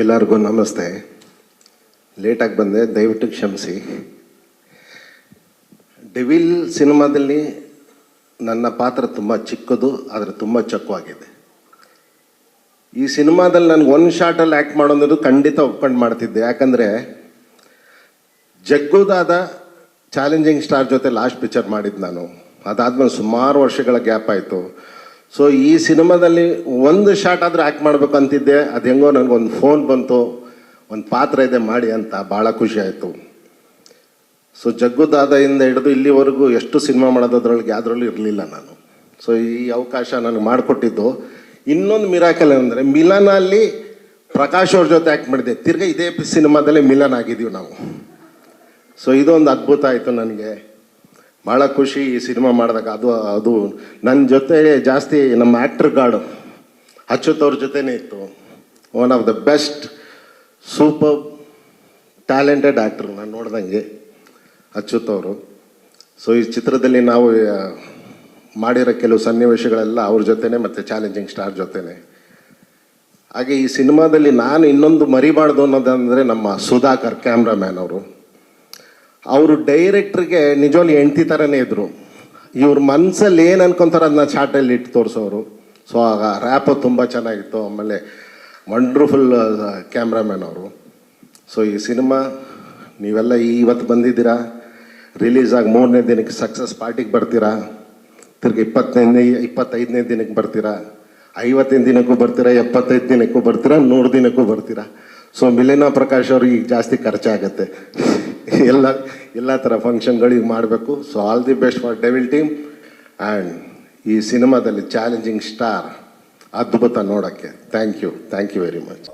ಎಲ್ಲರಿಗೂ ನಮಸ್ತೆ. ಲೇಟಾಗಿ ಬಂದೆ, ದಯವಿಟ್ಟು ಕ್ಷಮಿಸಿ. ಡೆವಿಲ್ ಸಿನಿಮಾದಲ್ಲಿ ನನ್ನ ಪಾತ್ರ ತುಂಬ ಚಿಕ್ಕದು, ಆದರೆ ತುಂಬ ಚೊಕ್ಕವಾಗಿದೆ. ಈ ಸಿನಿಮಾದಲ್ಲಿ ನನಗೆ ಒಂದು ಶಾರ್ಟಲ್ಲಿ ಆ್ಯಕ್ಟ್ ಮಾಡೋದು ಖಂಡಿತ ಒಪ್ಕೊಂಡು ಮಾಡ್ತಿದ್ದೆ. ಯಾಕಂದರೆ ಜಗ್ಗುದಾದ ಚಾಲೆಂಜಿಂಗ್ ಸ್ಟಾರ್ ಜೊತೆ ಲಾಸ್ಟ್ ಪಿಕ್ಚರ್ ಮಾಡಿದ್ದು ನಾನು. ಅದಾದ್ಮೇಲೆ ಸುಮಾರು ವರ್ಷಗಳ ಗ್ಯಾಪ್ ಆಯಿತು. ಸೊ ಈ ಸಿನಿಮಾದಲ್ಲಿ ಒಂದು ಶಾರ್ಟ್ ಆದರೂ ಆ್ಯಕ್ಟ್ ಮಾಡಬೇಕು ಅಂತಿದ್ದೆ. ಅದು ಹೆಂಗೋ ನನಗೊಂದು ಫೋನ್ ಬಂತು, ಒಂದು ಪಾತ್ರ ಇದೆ ಮಾಡಿ ಅಂತ. ಭಾಳ ಖುಷಿ ಆಯಿತು. ಸೊ ಜಗ್ಗುದಾದದಿಂದ ಹಿಡಿದು ಇಲ್ಲಿವರೆಗೂ ಎಷ್ಟು ಸಿನಿಮಾ ಮಾಡೋದ್ರೊಳಗೆ ಯಾವುದ್ರಲ್ಲೂ ಇರಲಿಲ್ಲ ನಾನು. ಸೊ ಈ ಅವಕಾಶ ನನಗೆ ಮಾಡಿಕೊಟ್ಟಿದ್ದು. ಇನ್ನೊಂದು ಮಿರಾಕಲ್ ಅಂದರೆ ಮಿಲನಲ್ಲಿ ಪ್ರಕಾಶ್ ಅವ್ರ ಜೊತೆ ಆ್ಯಕ್ಟ್ ಮಾಡಿದ್ದೆ. ತಿರ್ಗಿ ಇದೇ ಸಿನಿಮಾದಲ್ಲಿ ಮಿಲನ್ ಆಗಿದ್ದೀವಿ ನಾವು. ಸೊ ಇದೊಂದು ಅದ್ಭುತ ಆಯಿತು ನನಗೆ. ಭಾಳ ಖುಷಿ ಈ ಸಿನಿಮಾ ಮಾಡಿದಾಗ. ಅದು ನನ್ನ ಜೊತೆ ಜಾಸ್ತಿ ನಮ್ಮ ಆ್ಯಕ್ಟ್ರ್ ಗಾರ್ಡು ಅಚ್ಯುತ್ ಅವ್ರ ಜೊತೆನೇ ಇತ್ತು. One of the best super talented actor ನಾನು ನೋಡ್ದಂಗೆ ಅಚ್ಯುತ್ ಅವರು. ಸೊ ಈ ಚಿತ್ರದಲ್ಲಿ ನಾವು ಮಾಡಿರೋ ಕೆಲವು ಸನ್ನಿವೇಶಗಳೆಲ್ಲ ಅವ್ರ ಜೊತೆನೇ ಮತ್ತು ಚಾಲೆಂಜಿಂಗ್ ಸ್ಟಾರ್ ಜೊತೆನೇ. ಹಾಗೆ ಈ ಸಿನಿಮಾದಲ್ಲಿ ನಾನು ಇನ್ನೊಂದು ಮರಿಬಾರ್ದು ಅನ್ನೋದಂದರೆ ನಮ್ಮ ಸುಧಾಕರ್ ಕ್ಯಾಮ್ರಾಮ್ಯಾನ್ ಅವರು ಡೈರೆಕ್ಟ್ರಿಗೆ ನಿಜವಾಗ್ಲೂ ಹೆಂಡ್ತಿ ಥರನೇ ಇದ್ದರು. ಇವ್ರ ಮನಸ್ಸಲ್ಲಿ ಏನು ಅನ್ಕೊತಾರೆ ಅದನ್ನ ಚಾಟಲ್ಲಿ ಇಟ್ಟು ತೋರಿಸೋರು. ಸೊ ಆಗ ರ್ಯಾಪು ತುಂಬ ಚೆನ್ನಾಗಿತ್ತು. ಆಮೇಲೆ ವಂಡ್ರ್ಫುಲ್ ಕ್ಯಾಮ್ರಾಮ್ಯಾನ್ ಅವರು. ಸೊ ಈ ಸಿನಿಮಾ ನೀವೆಲ್ಲ ಇವತ್ತು ಬಂದಿದ್ದೀರಾ, ರಿಲೀಸ್ ಆಗಿ 3ನೇ ದಿನಕ್ಕೆ ಸಕ್ಸಸ್ ಪಾರ್ಟಿಗೆ ಬರ್ತೀರಾ, ತಿರ್ಗಿ 25ನೇ ದಿನಕ್ಕೆ ಬರ್ತೀರಾ, 50ನೇ ದಿನಕ್ಕೂ ಬರ್ತೀರಾ, 75 ದಿನಕ್ಕೂ ಬರ್ತೀರಾ, 100 ದಿನಕ್ಕೂ ಬರ್ತೀರಾ. ಸೊ ಮಿಲನ ಪ್ರಕಾಶ್ ಅವ್ರಿಗೆ ಈಗ ಜಾಸ್ತಿ ಖರ್ಚಾಗತ್ತೆ. ಎಲ್ಲ ಥರ ಫಂಕ್ಷನ್ಗಳಿಗೆ ಮಾಡಬೇಕು. So all the best for Devil team. And ಈ ಸಿನಿಮಾದಲ್ಲಿ ಚಾಲೆಂಜಿಂಗ್ ಸ್ಟಾರ್ ಅದ್ಭುತ ನೋಡೋಕ್ಕೆ. Thank you very much.